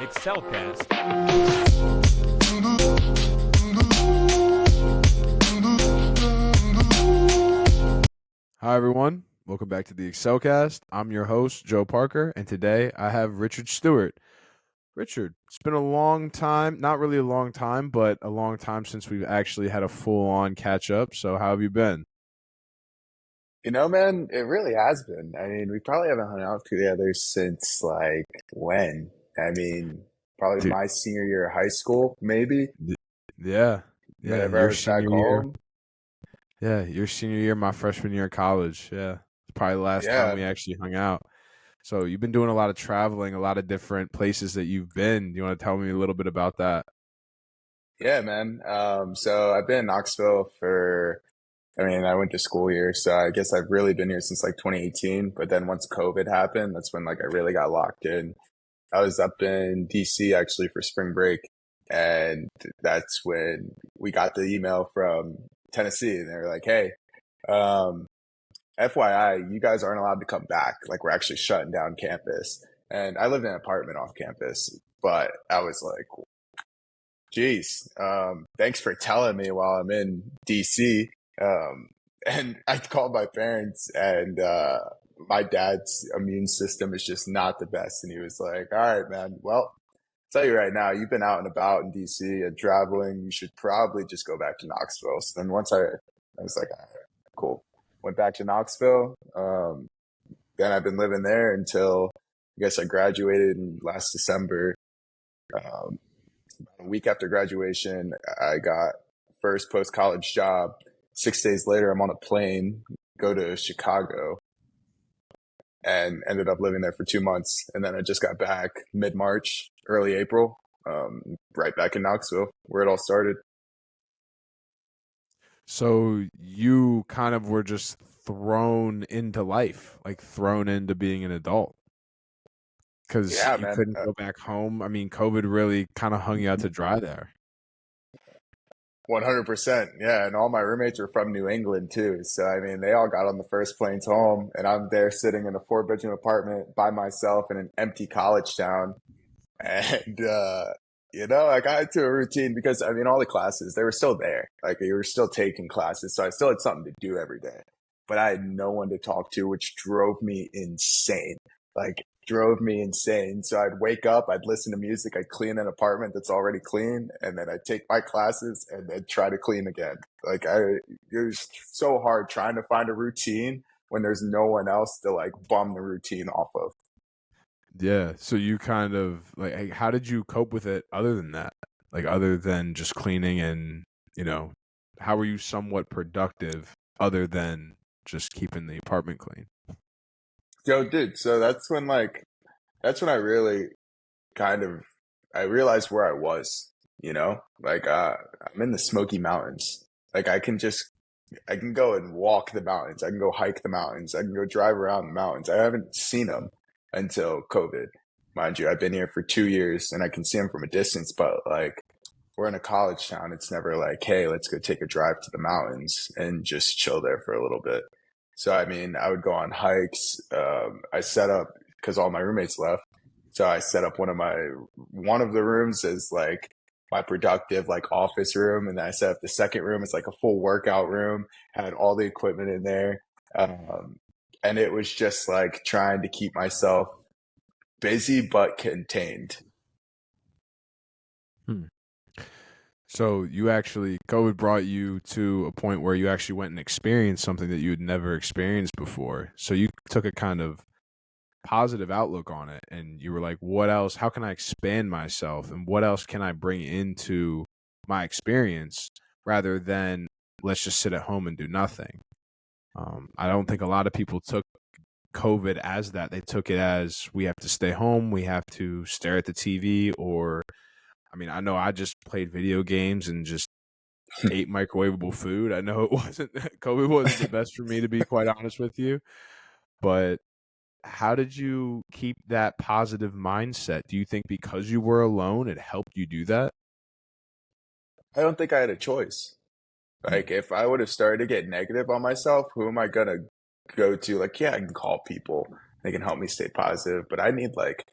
Excelcast. Hi, everyone. Welcome back to the Excelcast. I'm your host, Joe Parker, and today I have Richard Stuart. Richard, it's been a long time, not really a long time, but a long time since we've actually had a full-on catch-up. So how have you been? Man, it really has been. I mean, we probably haven't hung out together since like when? I mean, probably Dude, my senior year of high school, maybe. y- yeah, yeah, Whenever I your was back senior year. home. Yeah, your senior year, my freshman year of college. Yeah, it's probably the last time Yeah, we actually hung out. So you've been doing a lot of traveling, a lot of different places that you've been. You want to tell me a little bit about that? yeah, man. So I've been in Knoxville I went to school here, so I guess I've really been here since like 2018. But then once COVID happened, that's when like I really got locked in. I was up in DC actually for spring break, and that's when we got the email from Tennessee, and they were like, "Hey, um, FYI, you guys aren't allowed to come back. Like, we're actually shutting down campus." And I lived in an apartment off campus, but I was like, "Geez, thanks for telling me while I'm in DC." Um, and I called my parents, and my dad's immune system is just not the best. And he was like, "All right, man. Well, tell you right now, you've been out and about in DC and traveling. You should probably just go back to Knoxville." So then I was like, "All right, cool." Went back to Knoxville. Then I've been living there until I guess I graduated in last December. Um, a week after graduation, I got first post college job. 6 days later, I'm on a plane, go to Chicago, and ended up living there for 2 months. And then I just got back mid March, early April, right back in Knoxville, where it all started. So you kind of were just thrown into life, like thrown into being an adult because Yeah, you man. couldn't go back home. I mean, COVID really kind of hung you out to dry there. 100%. Yeah. And all my roommates were from New England too. So, I mean, they all got on the first planes home, and I'm there sitting in a 4 bedroom apartment by myself in an empty college town. And, I got into a routine because, I mean, all the classes, they were still there. Like, you were still taking classes. So I still had something to do every day. But I had no one to talk to, which drove me insane. Like, drove me insane. So I'd wake up, I'd listen to music, I'd clean an apartment that's already clean, and then I'd take my classes and then try to clean again. It was so hard trying to find a routine when there's no one else to like bum the routine off of. Yeah. So you kind of like, hey, how did you cope with it other than that? Like, other than just cleaning and, you know, how were you somewhat productive other than just keeping the apartment clean? Yo, dude, so that's when I really kind of I realized where I was, Like I'm in the Smoky Mountains. Like I can go and walk the mountains. I can go hike the mountains. I can go drive around the mountains. I haven't seen them until COVID. Mind you, I've been here for 2 years and I can see them from a distance, but like we're in a college town. It's never like, "Hey, let's go take a drive to the mountains and just chill there for a little bit." So, I mean, I would go on hikes. I set up because all my roommates left. So I set up one of the rooms as like my productive like office room. And then I set up the second room. It's like a full workout room, had all the equipment in there. Um, and it was just like trying to keep myself busy but contained. Hmm. So you actually, COVID brought you to a point where you actually went and experienced something that you had never experienced before. So you took a kind of positive outlook on it and you were like, what else? How can I expand myself and what else can I bring into my experience rather than let's just sit at home and do nothing? I don't think a lot of people took COVID as that. They took it as we have to stay home, we have to stare at the TV, or I mean, I know I just played video games and just ate microwavable food. I know it wasn't COVID wasn't the best for me, to be quite honest with you, but how did you keep that positive mindset? Do you think because you were alone, it helped you do that? I don't think I had a choice. Hmm. Like, if I would have started to get negative on myself, who am I gonna go to? Like, yeah, I can call people. They can help me stay positive, but I need like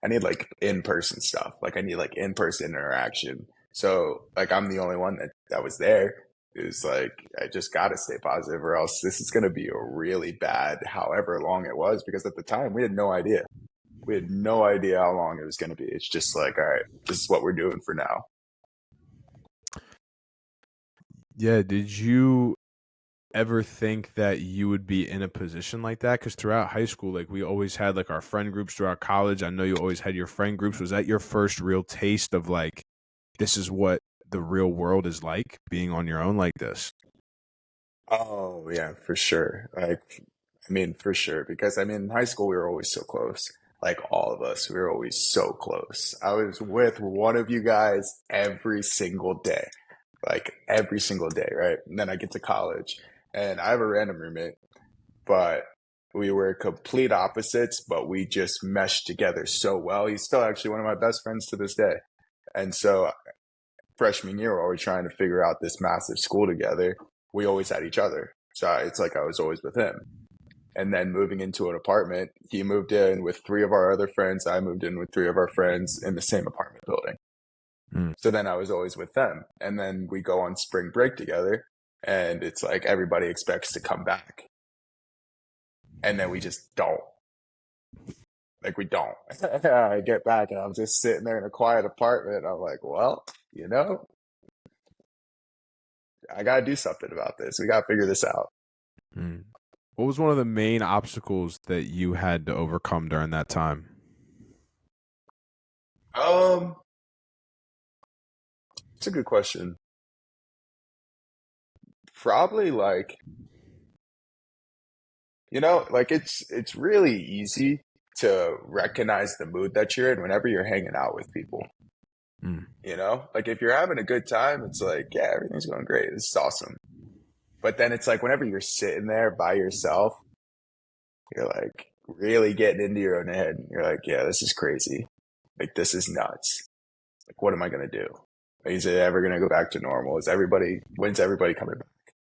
I need like in-person stuff. Like I need like in-person interaction. So like I'm the only one that was there. It was like I just gotta stay positive or else this is gonna be a really bad however long it was, because at the time we had no idea. We had no idea how long it was gonna be. It's just like, all right, this is what we're doing for now. Yeah, did you ever think that you would be in a position like that? Because throughout high school, like we always had like our friend groups. Throughout college, I know you always had your friend groups. Was that your first real taste of like, this is what the real world is like, being on your own like this? Oh yeah, for sure. Like, I mean, for sure. Because I mean, in high school we were always so close. Like all of us, we were always so close. I was with one of you guys every single day, like every single day, right? And then I get to college, and I have a random roommate, but we were complete opposites, but we just meshed together so well. He's still actually one of my best friends to this day. And so freshman year, while we're trying to figure out this massive school together, we always had each other. So it's like I was always with him. And then moving into an apartment, he moved in with three of our other friends. I moved in with three of our friends in the same apartment building. Mm. So then I was always with them. And then we go on spring break together, and it's like everybody expects to come back. And then we just don't. Like we don't. I get back and I'm just sitting there in a quiet apartment. I'm like, well, you know, I got to do something about this. We got to figure this out. Mm. What was one of the main obstacles that you had to overcome during that time? Um, it's a good question. Probably like, like it's really easy to recognize the mood that you're in whenever you're hanging out with people. Mm. Like if you're having a good time, it's like, yeah, everything's going great. This is awesome. But then it's like whenever you're sitting there by yourself, you're like really getting into your own head. You're like, yeah, this is crazy. Like this is nuts. Like what am I gonna do? Is it ever gonna go back to normal? When's everybody coming back?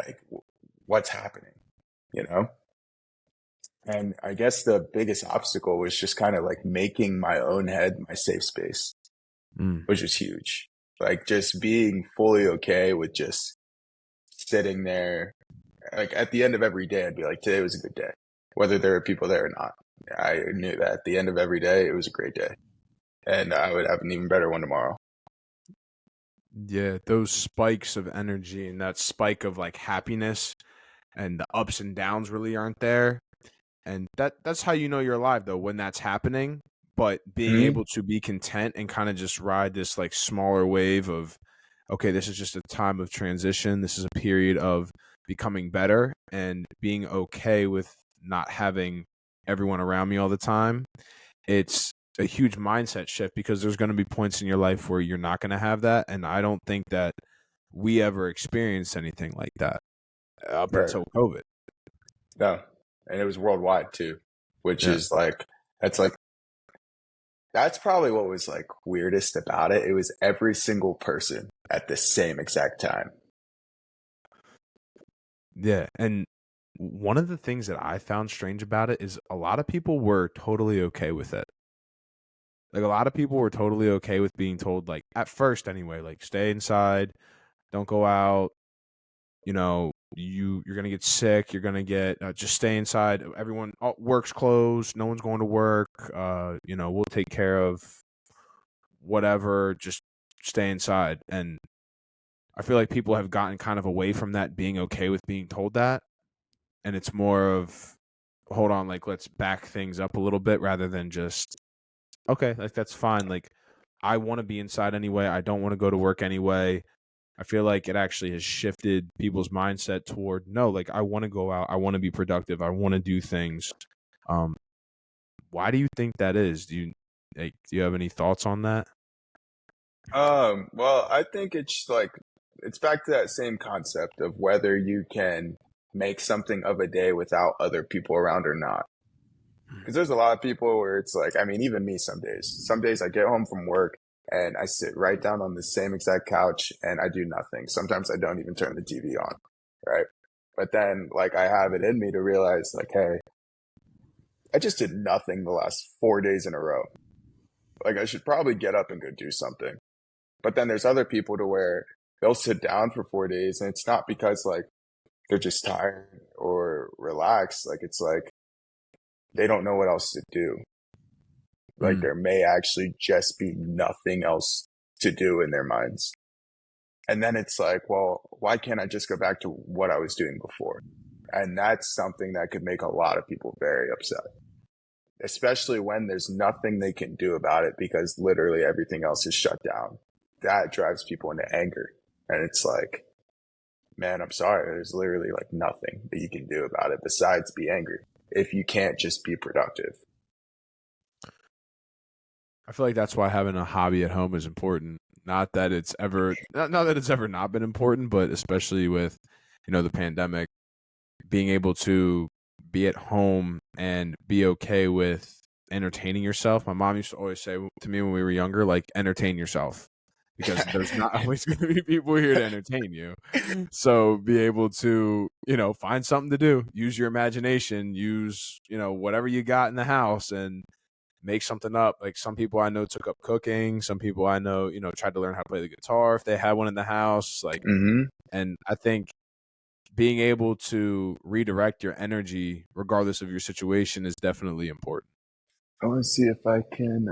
Like what's happening? You know? And I guess the biggest obstacle was just kind of like making my own head my safe space, Mm. which was huge. Like just being fully okay with just sitting there. Like at the end of every day, I'd be like, today was a good day, whether there were people there or not. I knew that at the end of every day, it was a great day, and I would have an even better one tomorrow. Yeah, those spikes of energy and that spike of like happiness and the ups and downs really aren't there. And that's how you know you're alive though, when that's happening. But being Hmm. able to be content and kind of just ride this like smaller wave of, okay, this is just a time of transition. This is a period of becoming better and being okay with not having everyone around me all the time. It's a huge mindset shift because there's going to be points in your life where you're not going to have that. And I don't think that we ever experienced anything like that up Right. until COVID. No, and it was worldwide too, which Yeah. is like that's probably what was like weirdest about it. It was every single person at the same exact time. Yeah. And one of the things that I found strange about it is a lot of people were totally okay with it. Like a lot of people were totally okay with being told, like at first anyway, like stay inside, don't go out. You're gonna get sick. You're gonna get just stay inside. Everyone, work's closed. No one's going to work. We'll take care of whatever. Just stay inside. And I feel like people have gotten kind of away from that, being okay with being told that, and it's more of hold on, like let's back things up a little bit rather than just okay, like that's fine. Like I want to be inside anyway. I don't want to go to work anyway. I feel like it actually has shifted people's mindset toward no, like I want to go out, I want to be productive, I want to do things. Um, why do you think that is? Do you have any thoughts on that? Well, I think it's like it's back to that same concept of whether you can make something of a day without other people around or not. Because there's a lot of people where it's like, I mean, even me some days I get home from work and I sit right down on the same exact couch and I do nothing. Sometimes I don't even turn the TV on, right? But then like I have it in me to realize like, hey, I just did nothing the last 4 days in a row. Like I should probably get up and go do something. But then there's other people to where they'll sit down for 4 days, and it's not because like they're just tired or relaxed. Like it's like they don't know what else to do. Like Mm, there may actually just be nothing else to do in their minds. And then it's like, well, why can't I just go back to what I was doing before? And that's something that could make a lot of people very upset, especially when there's nothing they can do about it because literally everything else is shut down. That drives people into anger. And it's like, man, I'm sorry. There's literally like nothing that you can do about it besides be angry if you can't just be productive. I feel like that's why having a hobby at home is important. Not that it's ever not that it's ever not been important, but especially with the pandemic, being able to be at home and be okay with entertaining yourself. My mom used to always say to me when we were younger, like, entertain yourself because there's not always going to be people here to entertain you. So be able to, find something to do, use your imagination, use, whatever you got in the house and make something up. Like some people I know took up cooking. Some people I know, tried to learn how to play the guitar if they had one in the house. Like, Mm-hmm. and I think being able to redirect your energy regardless of your situation is definitely important. I want to see if I can.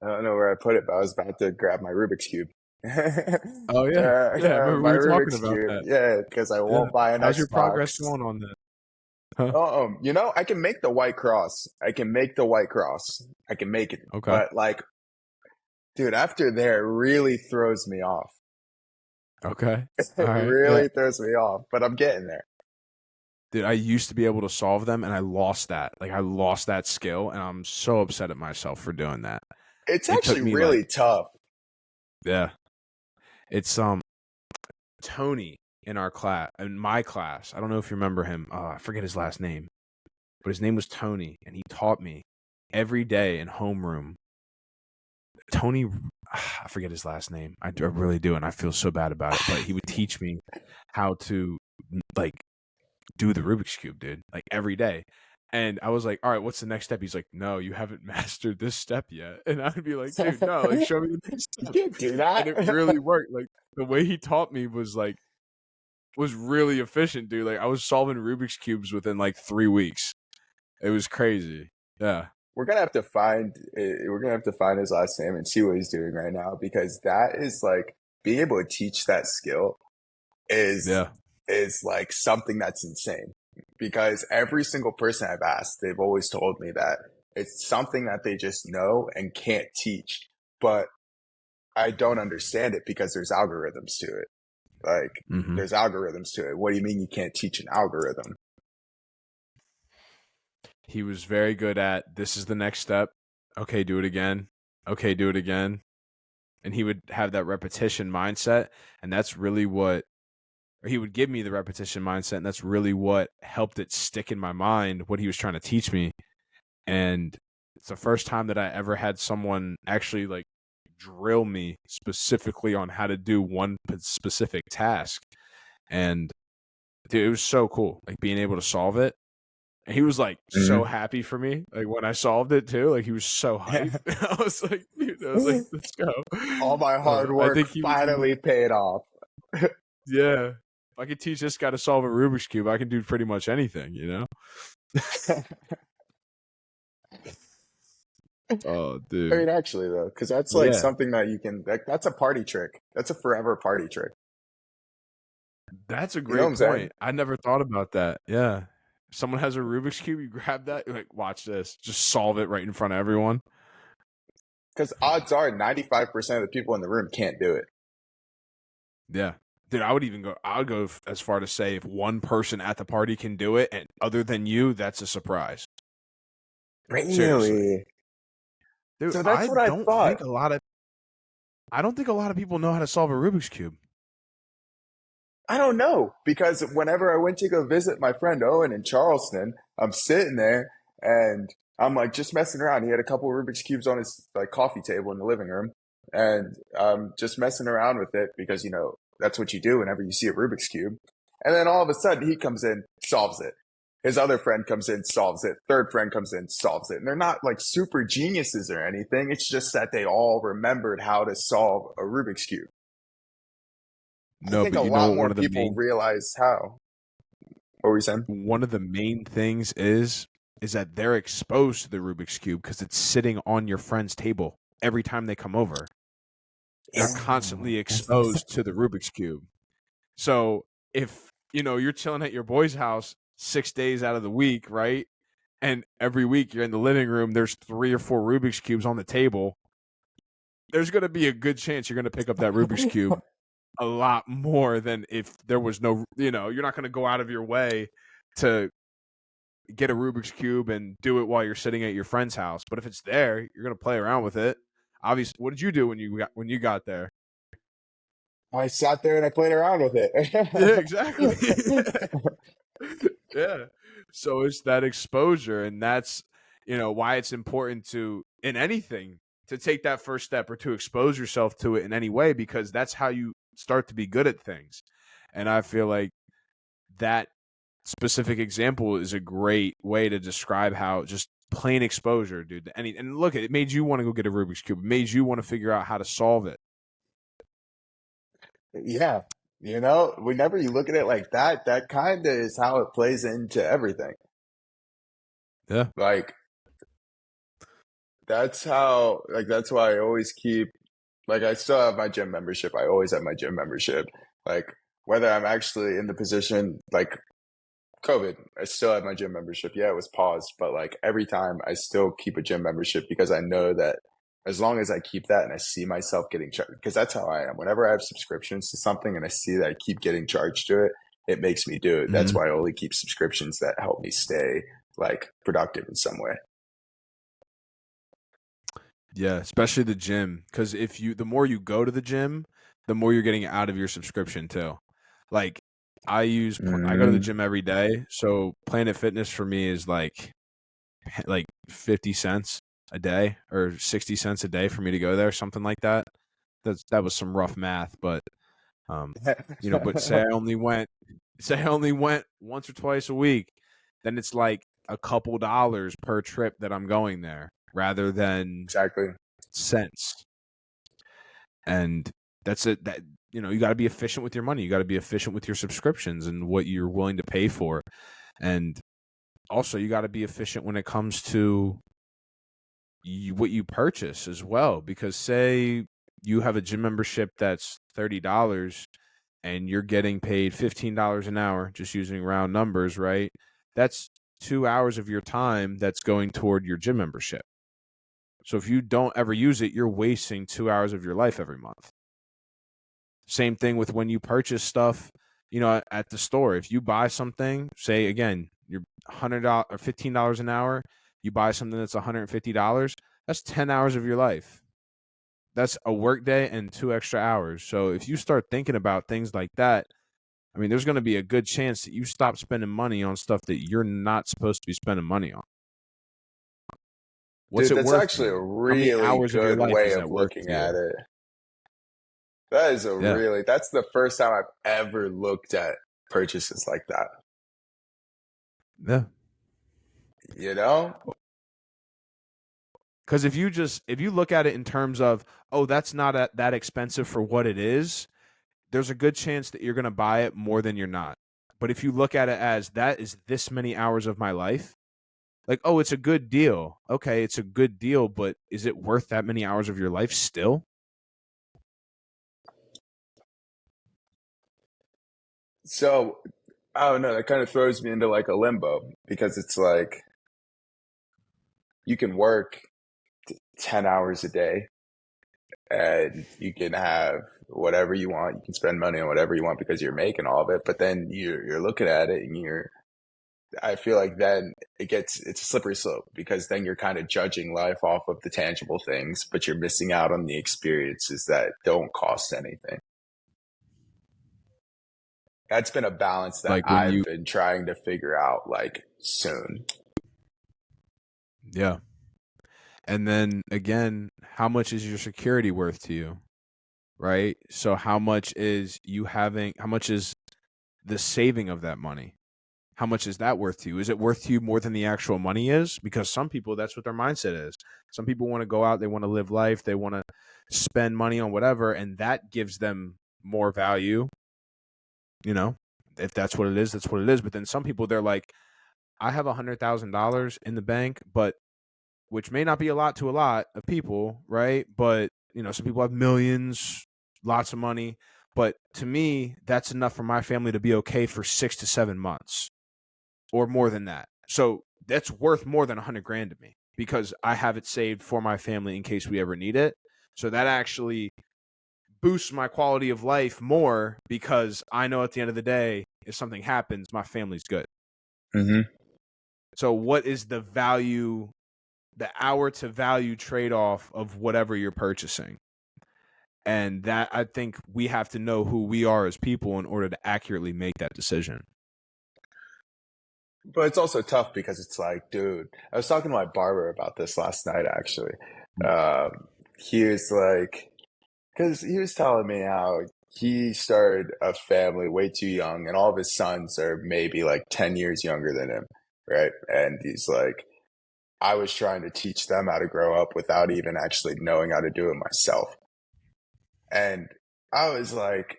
I don't know where I put it, but I was about to grab my Rubik's cube. Oh yeah. Yeah, I remember we My were talking Rubik's about cube, that. yeah, because I Yeah. won't buy an How's your progress Xbox. going on that? Huh? I can make the white cross. I can make the white cross. I can make it, Okay. but like, dude, after there, it really throws me off. Okay. All It right. Yeah. really throws me off, but I'm getting there. Dude, I used to be able to solve them and I lost that. Like I lost that skill and I'm so upset at myself for doing that. It's It took actually me like, really tough. yeah. It's Tony in my class. I don't know if you remember him. I forget his last name, but his name was Tony, and he taught me every day in homeroom. Tony, I forget his last name. I really do, and I feel so bad about it. But he would teach me how to like do the Rubik's cube, dude, like every day. And I was like, all right, what's the next step? He's like, no, you haven't mastered this step yet. And I'd be like, dude, no, like show me the next You step. can't do And it that. really worked. Like the way he taught me was really efficient, dude. Like I was solving Rubik's cubes within like 3 weeks. It was crazy. Yeah. We're gonna have to find his last name and see what he's doing right now because that is like being able to teach that skill is Yeah. is like something that's insane. Because every single person I've asked, they've always told me that it's something that they just know and can't teach. But I don't understand it because there's algorithms to it. Like Hmm. there's algorithms to it. What do you mean you can't teach an algorithm? He was very good at this is the next step. Okay, do it again. Okay, do it again. And he would have that repetition mindset. And that's really what, or he would give me the repetition mindset. And that's really what helped it stick in my mind, what he was trying to teach me. And it's the first time that I ever had someone actually like drill me specifically on how to do one specific task. And dude, it was so cool, like being able to solve it. And he was like so Mm-hmm. happy for me, like when I solved it too. Like he was so hyped. I was like, dude, I was like, let's go. All my hard I work think he was in, finally paid off. yeah. If I could teach this guy to solve a Rubik's cube, I can do pretty much anything, you know? Oh, I dude. mean, actually, though, because that's like Yeah. something that you can, that's a party trick. That's a forever party trick. That's a You know what great I'm saying? point. I never thought about that. Yeah. If someone has a Rubik's cube, you grab that, you're like, watch this. Just solve it right in front of everyone. Because odds are 95% of the people in the room can't do it. Yeah. Dude, I would go as far to say if one person at the party can do it and other than you, that's a surprise. Seriously. Really? Dude, So that's what I thought. I don't think a lot of people know how to solve a Rubik's cube. I don't know because whenever I went to go visit my friend Owen in Charleston, I'm sitting there and I'm like just messing around. He had a couple of Rubik's cubes on his like coffee table in the living room, and just messing around with it because that's what you do whenever you see a Rubik's cube. And then all of a sudden he comes in, solves it. His other friend comes in, solves it. Third friend comes in, solves it. And they're not like super geniuses or anything. It's just that they all remembered how to solve a Rubik's Cube. I No, think but a you know lot what more people realize how. What were we saying? one of the main things is that they're exposed to the Rubik's Cube because it's sitting on your friend's table every time they come over. They're Yeah. constantly exposed to the Rubik's Cube. So if you're chilling at your boy's house 6 days out of the week, right? And every week you're in the living room, there's 3 or 4 Rubik's Cubes on the table. There's going to be a good chance you're going to pick up that Rubik's Cube a lot more than if there was no, you're not going to go out of your way to get a Rubik's Cube and do it while you're sitting at your friend's house. But if it's there, you're going to play around with it. Obviously, what did you do when you got there? I sat there and I played around with Yeah, exactly. it. Yeah. So it's that exposure, and that's why it's important to in anything to take that first step or to expose yourself to it in any way, because that's how you start to be good at things. And I feel like that specific example is a great way to describe how just plain exposure, dude. And look, it made you want to go get a Rubik's Cube. It made you want to figure out how to solve it. Yeah. Whenever you look at it like that kind of is how it plays into everything. Yeah. Like, that's why I always keep, like, I still have my gym membership. I always have my gym membership. Like, whether I'm actually in the position, like, COVID, I still have my gym membership. Yeah, it was paused, but like every time I still keep a gym membership because I know that as long as I keep that and I see myself getting charged, because that's how I am. Whenever I have subscriptions to something and I see that I keep getting charged to it, it makes me do it. That's Mhm. why I only keep subscriptions that help me stay like productive in some way. Yeah, especially the gym, because the more you go to the gym, the more you're getting out of your subscription too. Like I go to the Mm. gym every day, so Planet Fitness for me is like 50 cents a day or 60 cents a day for me to go there, something like that. That was some rough math, but but say I only went once or twice a week, then it's like a couple dollars per trip that I'm going there rather than Exactly. cents. And that's it. That you got to be efficient with your money. You got to be efficient with your subscriptions and what you're willing to pay for. And also, you got to be efficient when it comes to what you purchase as well. Because say you have a gym membership that's $30 and you're getting paid $15 an hour, just using round numbers, right? That's 2 hours of your time that's going toward your gym membership. So if you don't ever use it, you're wasting 2 hours of your life every month. Same thing with when you purchase stuff, at the store. If you buy something, say again, you're $100 or $15 an hour, you buy something that's $150, that's 10 hours of your life. That's a work day and 2 extra hours. So if you start thinking about things like that, I mean, there's going to be a good chance that you stop spending money on stuff that you're not supposed to be spending money on. What's Dude, it that's worth to actually a you? How many really hours of your good life way is of that worth looking to at you? it. That is Yeah. that's the first time I've ever looked at purchases like that. Yeah. You know? Because if you look at it in terms of, oh, that's not that expensive for what it is, there's a good chance that you're going to buy it more than you're not. But if you look at it as that is this many hours of my life, like, oh, it's a good deal. Okay, it's a good deal, but is it worth that many hours of your life still? So, I don't know, that kind of throws me into like a limbo because it's like you can work 10 hours a day and you can have whatever you want. You can spend money on whatever you want because you're making all of it. But then you're looking at it and I feel like then it's a slippery slope because then you're kind of judging life off of the tangible things, but you're missing out on the experiences that don't cost anything. That's been a balance that Like when I've you, been trying to figure out like soon. yeah. And then again, how much is your security worth to you? Right? So how much is the saving of that money? how much is that worth to you? Is it worth to you more than the actual money is? Because some people, that's what their mindset is. Some people want to go out, they want to live life, they want to spend money on whatever, and that gives them more value. You know, if that's what it is, that's what it is. But then some people, they're like, I have $100,000 in the bank, but which may not be a lot to a lot of people, right? But some people have millions, lots of money. But to me, that's enough for my family to be okay for 6 to 7 months or more than that. So that's worth more than 100 grand to me because I have it saved for my family in case we ever need it. So that actually boosts my quality of life more because I know at the end of the day, if something happens, my family's good. Mm-hmm. So what is the value, the hour to value trade-off of whatever you're purchasing? And that, I think we have to know who we are as people in order to accurately make that decision. But it's also tough because it's like, dude, I was talking to my barber about this last night, actually. He was like, because he was telling me how he started a family way too young, and all of his sons are maybe like 10 years younger than him, right? And he's like, I was trying to teach them how to grow up without even actually knowing how to do it myself. And I was like,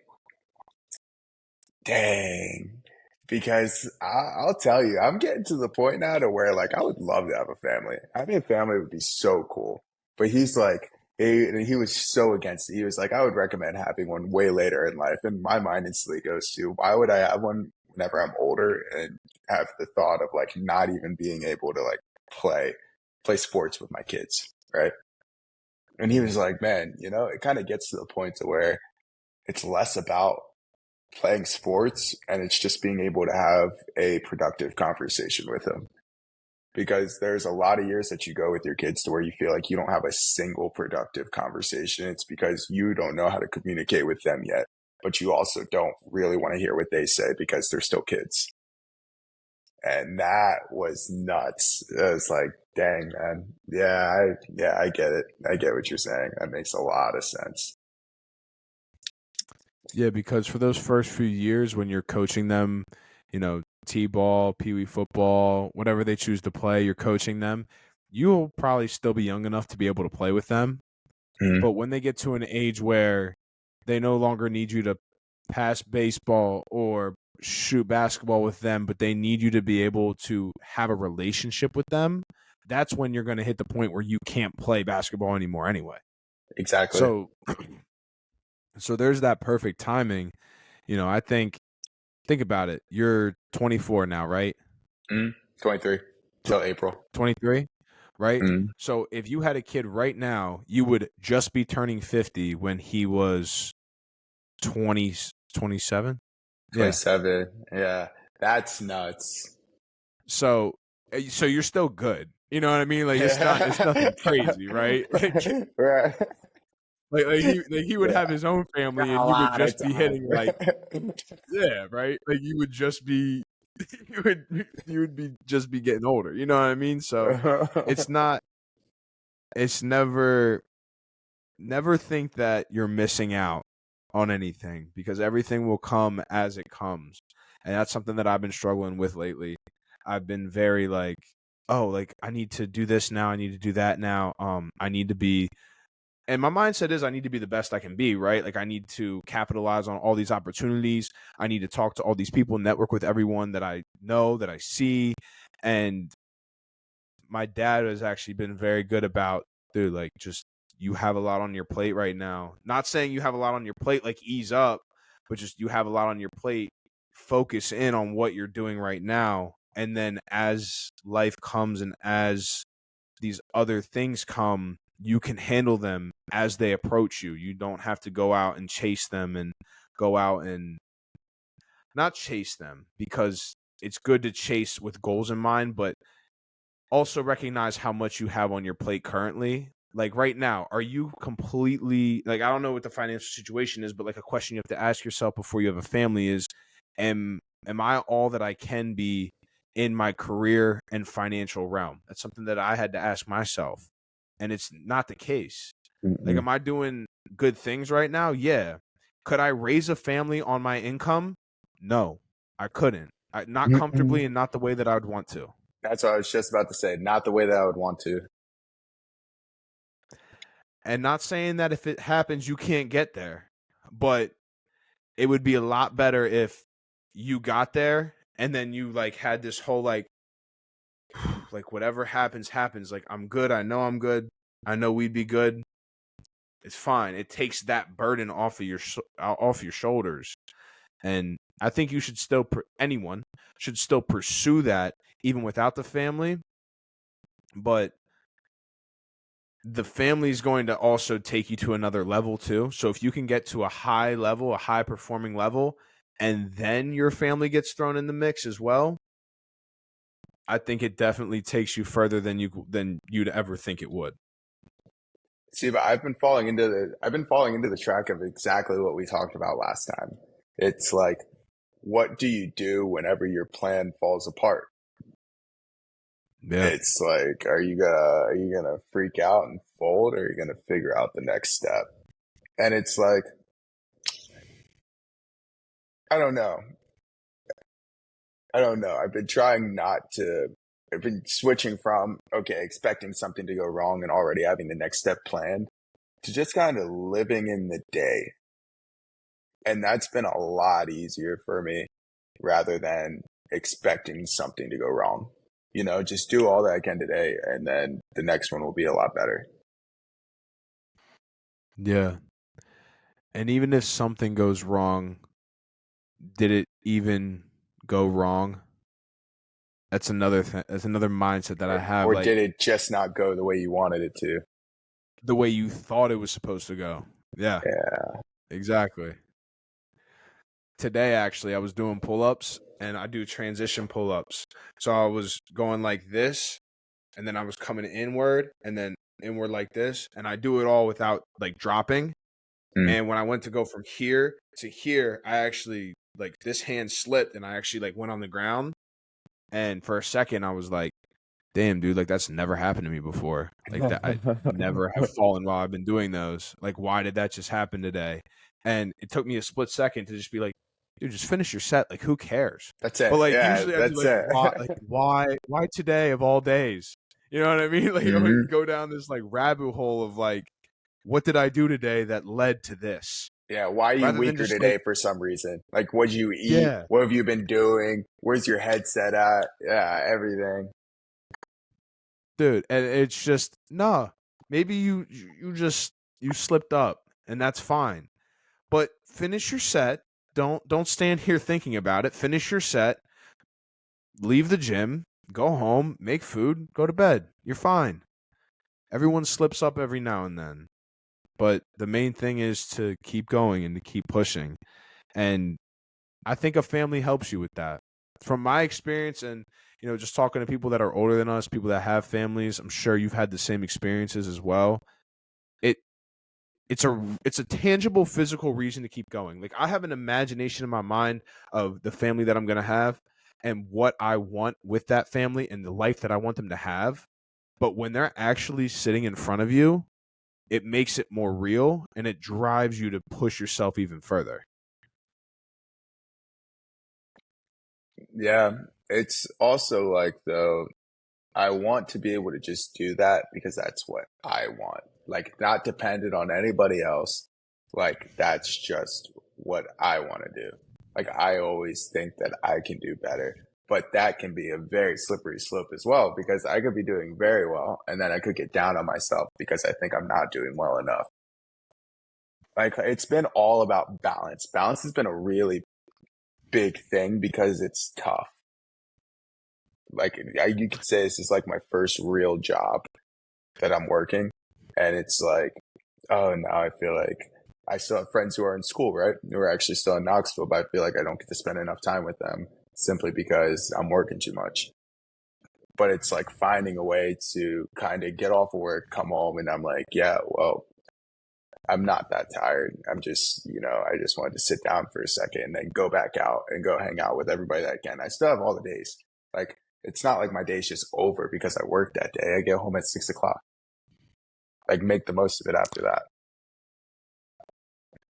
dang. Because I'll tell you, I'm getting to the point now to where like I would love to have a family. Having a family would be so cool. But he's like, he was so against it. He was like, I would recommend having one way later in life. And my mind instantly goes to, why would I have one whenever I'm older and have the thought of like not even being able to like play sports with my kids, right? And he was like, man, it kind of gets to the point to where it's less about playing sports and it's just being able to have a productive conversation with them. Because there's a lot of years that you go with your kids to where you feel like you don't have a single productive conversation. It's because you don't know how to communicate with them yet, but you also don't really want to hear what they say because they're still kids. And that was nuts. It was like, dang, man. I get it. I get what you're saying. That makes a lot of sense. Yeah, because for those first few years when you're coaching them, T-ball, pee-wee football, whatever they choose to play, you're coaching them. You'll probably still be young enough to be able to play with them. Mm-hmm. But when they get to an age where they no longer need you to pass baseball or shoot basketball with them, but they need you to be able to have a relationship with them, that's when you're going to hit the point where you can't play basketball anymore anyway. Exactly. So there's that perfect timing. I think about it. You're 24 now, right? 23 till April. 23, right? Mm-hmm. So if you had a kid right now, you would just be turning 50 when he was 20, 27. Yeah. 27. Yeah. That's nuts. So you're still good. You know what I mean? Like it's nothing crazy, right? Right. He would have Yeah. his own family Got a and you would lot of just be time. hitting like, yeah, right? Like you would just be you would be just be getting older. You know what I mean? So it's not it's never think that you're missing out on anything because everything will come as it comes. And that's something that I've been struggling with lately. I've been very like, oh, like I need to do this now, I need to do that now. I need to be, and my mindset is I need to be the best I can be, right? Like I need to capitalize on all these opportunities. I need to talk to all these people, network with everyone that I know, that I see. And my dad has actually been very good about, dude, like just you have a lot on your plate right now. Not saying you have a lot on your plate, like ease up, but just you have a lot on your plate. Focus in on what you're doing right now. And then as life comes and as these other things come, you can handle them as they approach you. You don't have to go out and chase them and go out and not chase them because it's good to chase with goals in mind, but also recognize how much you have on your plate currently. Like right now, are you completely like I don't know what the financial situation is, but like a question you have to ask yourself before you have a family is am I all that I can be in my career and financial realm? That's something that I had to ask myself. And it's not the case. Like Mm-mm. am I doing good things right now? Yeah. Could I raise a family on my income? No, I couldn't. not comfortably and not the way that I would want to. That's what I was just about to say. Not the way that I would want to. And not saying that if it happens, you can't get there, but it would be a lot better if you got there and then you like had this whole like whatever happens happens. Like I'm good. I know I'm good. I know we'd be good. It's fine. It takes that burden off your shoulders, and I think you should still anyone should still pursue that even without the family. But the family is going to also take you to another level too. So if you can get to a high level, a high performing level, and then your family gets thrown in the mix as well, I think it definitely takes you further than you'd ever think it would. See, but I've been falling into the track of exactly what we talked about last time. It's like, what do you do whenever your plan falls apart? Yeah. It's like, are you gonna freak out and fold, or are you gonna figure out the next step? And it's like, I don't know. I don't know. I've been switching from, okay, expecting something to go wrong and already having the next step planned to just kind of living in the day. And that's been a lot easier for me rather than expecting something to go wrong. Just do all that I can today, and then the next one will be a lot better. Yeah. And even if something goes wrong, did it even go wrong? That's another thing. That's another mindset that I have. Or Like did it just not go the way you wanted it to? the way you thought it was supposed to go. Yeah, Yeah. exactly. Today, actually, I was doing pull ups and I do transition pull ups. So I was going like this, and then I was coming inward and then inward like this. And I do it all without like dropping. Mm. And when I went to go from here to here, I actually like this hand slipped and I actually like went on the ground. And for a second, I was like, damn, dude, like that's never happened to me before. Like that, I never have fallen while I've been doing those. Like, why did that just happen today? And it took me a split second to just be like, dude, just finish your set. Like, who cares? That's But it. like, Yeah, usually I'd be that's like, it. why today of all days? You know what I mean? Like, I would Hmm. go down this like rabbit hole of like, what did I do today that led to this? Yeah, why are you Rather than weaker just like, today for some reason? Like, what did you eat? yeah, What have you been doing? Where's your headset at? Yeah, everything. dude, and it's just no. Maybe you slipped up, and that's fine. But finish your set. Don't stand here thinking about it. Finish your set. Leave the gym. Go home. Make food. Go to bed. You're fine. Everyone slips up every now and then. But the main thing is to keep going and to keep pushing. And I think a family helps you with that. From my experience and just talking to people that are older than us, people that have families, I'm sure you've had the same experiences as well. It it's a tangible physical reason to keep going. Like I have an imagination in my mind of the family that I'm going to have and what I want with that family and the life that I want them to have. But when they're actually sitting in front of you, it makes it more real and it drives you to push yourself even further. Yeah, it's also like, though, I want to be able to just do that because that's what I want. Like, not dependent on anybody else. Like, that's just what I want to do. Like, I always think that I can do better, but that can be a very slippery slope as well because I could be doing very well and then I could get down on myself because I think I'm not doing well enough. Like, it's been all about balance. Balance has been a really big thing because it's tough. Like, you could say this is like my first real job that I'm working. And it's like, oh, now I feel like I still have friends who are in school, right? Who are actually still in Knoxville, but I feel like I don't get to spend enough time with them simply because I'm working too much. But it's like finding a way to kind of get off of work, come home, and I'm like, yeah, well, I'm not that tired. I'm just, I just wanted to sit down for a second and then go back out and go hang out with everybody that I can. I still have all the days. Like, it's not like my day's just over because I worked that day. I get home at 6 o'clock. Like, make the most of it after that.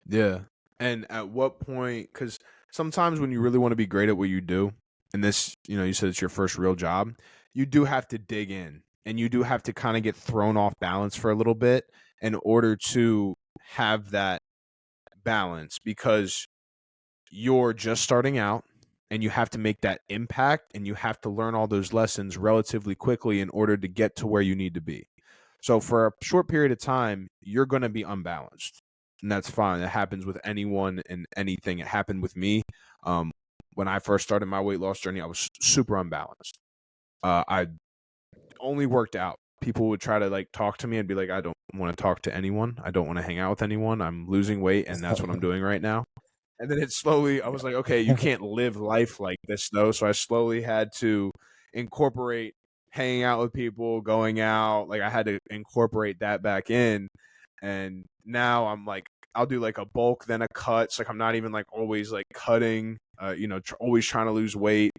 Yeah. And at what point, because sometimes when you really want to be great at what you do, and this, you said it's your first real job, you do have to dig in and you do have to kind of get thrown off balance for a little bit in order to have that balance because you're just starting out and you have to make that impact and you have to learn all those lessons relatively quickly in order to get to where you need to be. So for a short period of time, you're going to be unbalanced. And that's fine. It happens with anyone and anything. It happened with me. Um, when I first started my weight loss journey, I was super unbalanced. I only worked out. People would try to like talk to me and be like, I don't want to talk to anyone. I don't want to hang out with anyone. I'm losing weight and that's what I'm doing right now. And then it slowly, I was like, okay, you can't live life like this though. So I slowly had to incorporate hanging out with people, going out. Like I had to incorporate that back in. And now I'm like, I'll do like a bulk, then a cut. It's like I'm not even like always like cutting, always trying to lose weight.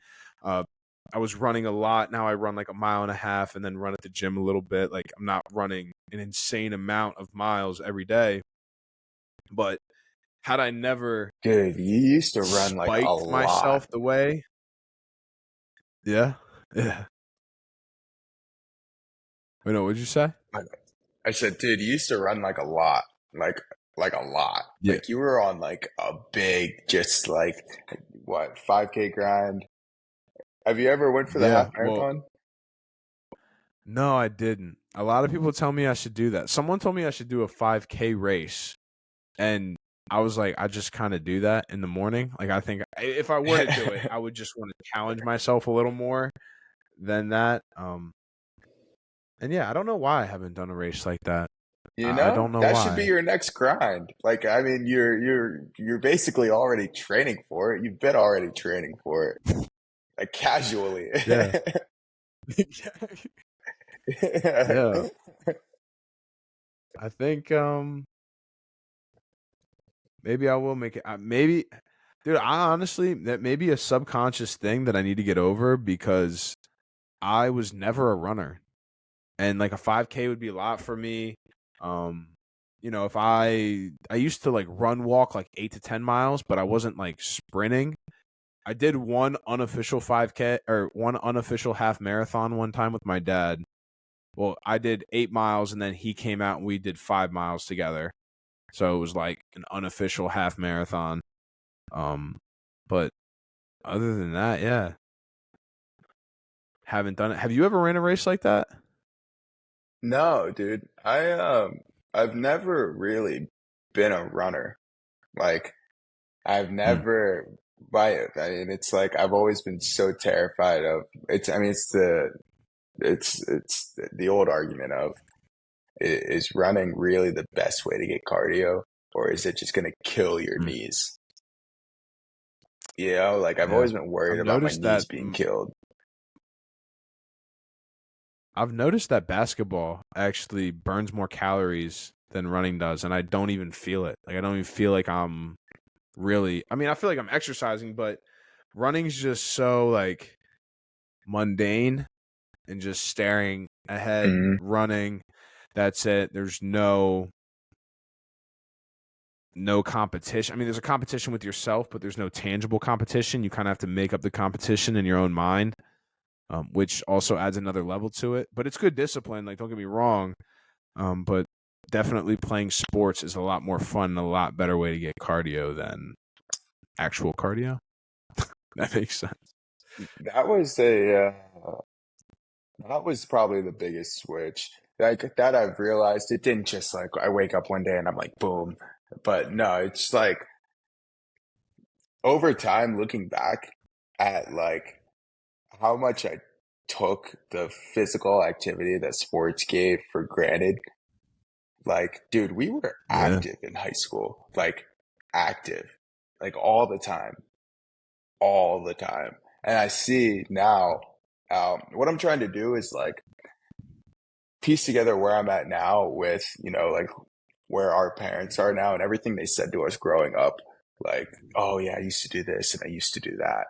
Uh, I was running a lot. Now I run like a mile and a half and then run at the gym a little bit. Like I'm not running an insane amount of miles every day. But had I never Dude, you used to run like a spiked lot. myself the way. Yeah. Yeah. Wait, no, what'd you say? I said, dude, you used to run like a lot, like a lot. Yeah. Like you were on like a big, just like what, 5K grind. Have you ever went for the Yeah. half Well, marathon? no, I didn't. A lot of people tell me I should do that. Someone told me I should do a 5K race. And I was like, I just kind of do that in the morning. Like, I think if I were to do it, I would just want to challenge myself a little more than that. And yeah, I don't know why I haven't done a race like that. You I know, don't know that should be why. your next grind. Like, I mean, you're basically already training for it. You've been already training for it, like casually. Yeah. Yeah. I think maybe I will make it. Maybe, dude. I honestly that may be a subconscious thing that I need to get over because I was never a runner, and like a 5K would be a lot for me. Um, if I used to like run walk like 8 to 10 miles, but I wasn't like sprinting. I did one unofficial 5K or one unofficial half marathon one time with my dad. Well, I did 8 miles, and then he came out and we did 5 miles together. So it was like an unofficial half marathon. Um, but other than that, yeah, haven't done it. Have you ever ran a race like that? No, dude. I've never really been a runner. Like I've Hmm. never I mean it's like I've always been so terrified of it's I mean it's the old argument of is running really the best way to get cardio or is it just going to kill your Hmm. knees? You know, like I've Yeah, always been I've worried about my noticed that. knees being killed. I've noticed that basketball actually burns more calories than running does, and I don't even feel it. Like I don't even feel like I'm really. I mean, I feel like I'm exercising, but running's just so like mundane and just staring ahead, Mhm. running. That's it. There's no competition. I mean, there's a competition with yourself, but there's no tangible competition. You kind of have to make up the competition in your own mind, which also adds another level to it. But it's good discipline. Like, don't get me wrong. But definitely playing sports is a lot more fun and a lot better way to get cardio than actual cardio. That makes sense. That was that was probably the biggest switch. Like that I've realized it didn't just like I wake up one day and I'm like boom. But no, it's like over time looking back at like how much I took the physical activity that sports gave for granted. Like, dude, we were Yeah. active in high school, like active, like all the time. And I see now, what I'm trying to do is like piece together where I'm at now with, you know, like where our parents are now and everything they said to us growing up. Like, oh yeah, I used to do this and I used to do that.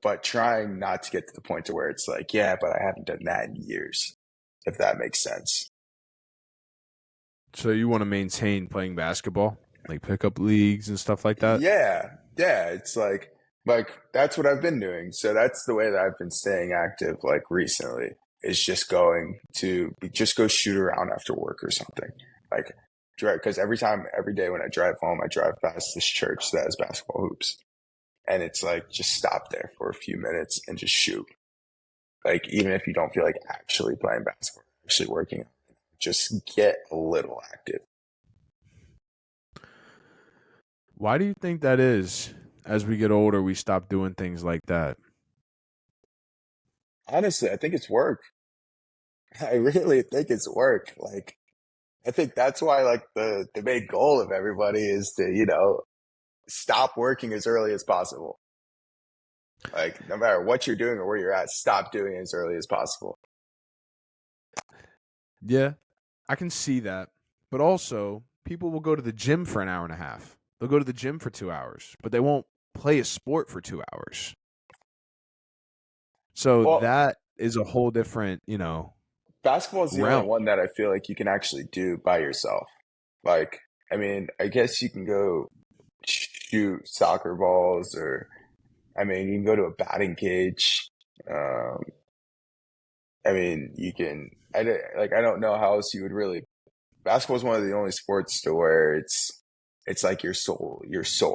But trying not to get to the point to where it's like, yeah, but I haven't done that in years, if that makes sense. So you want to maintain playing basketball, like pickup leagues and stuff like that? Yeah, yeah. It's like Like that's what I've been doing. So that's the way that I've been staying active like recently is just going to just go shoot around after work or something. Like drive because every day when I drive home, I drive past this church that has basketball hoops. And it's like just stop there for a few minutes and just shoot. Like even if you don't feel like actually playing basketball, actually working, just get a little active. Why do you think that is? As we get older, we stop doing things like that. Honestly, I think it's work. I really think it's work. Like I think that's why like the main goal of everybody is to, stop working as early as possible. Like no matter what you're doing or where you're at, stop doing it as early as possible. Yeah, I can see that. But also, people will go to the gym for an hour and a half. They'll go to the gym for 2 hours, but they won't play a sport for 2 hours. So Well, that is a whole different, basketball is the only realm. one that I feel like you can actually do by yourself. Like, I mean, I guess you can go shoot soccer balls or I mean, you can go to a batting cage. Um, I mean, you can. I don't know how else you would really. Basketball is one of the only sports to where it's like your soul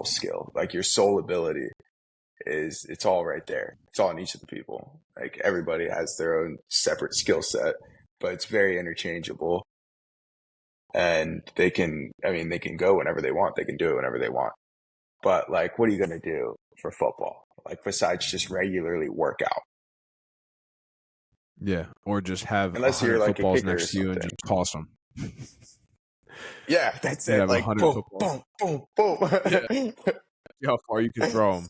skill, like your soul ability is it's all right there. It's all in each of the people. Like everybody has their own separate skill set, but it's very interchangeable. And they can go whenever they want. They can do it whenever they want. But like, what are you going to do for football? Like besides just regularly work out? Yeah, or just have a Unless you're hundred like a footballs kicker or next to you and something. just toss them. Yeah, that's You it. have a Like hundred boom, footballs. boom, boom, boom. Yeah, see how far you can throw them.